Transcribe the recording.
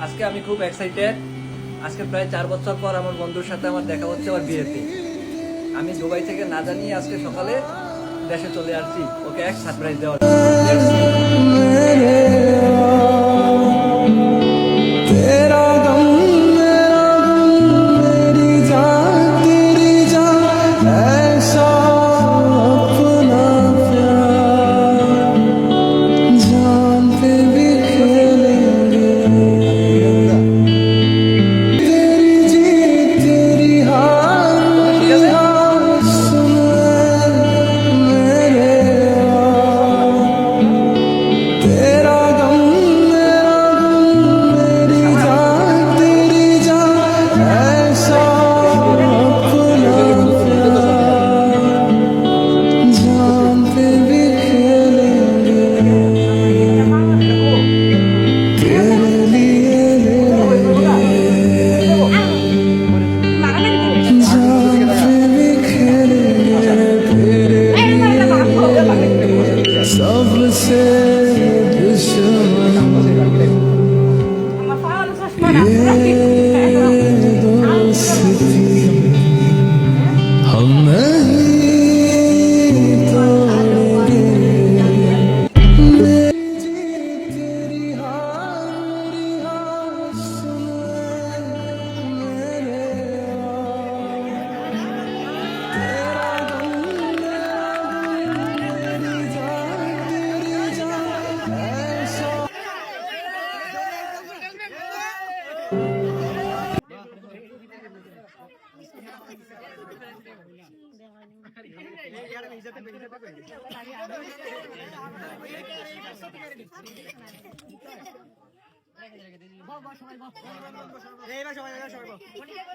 আজকে আমি খুব এক্সাইটেড। আজকে প্রায় 4 বছর পর আমার বন্ধুর সাথে আমার দেখা হচ্ছে আমার বিয়েতে। আমি দুবাই থেকে না জানিয়ে আজকে সকালে দেশে চলে আসছি ওকে এক সারপ্রাইজ দেওয়ার सबसे दुश्मन ये दोस्ती हम नहीं तोड़ेंगे मेरी जीत तेरी हार सुन मेरे तेरा गम मेरी जान ऐसा সবাই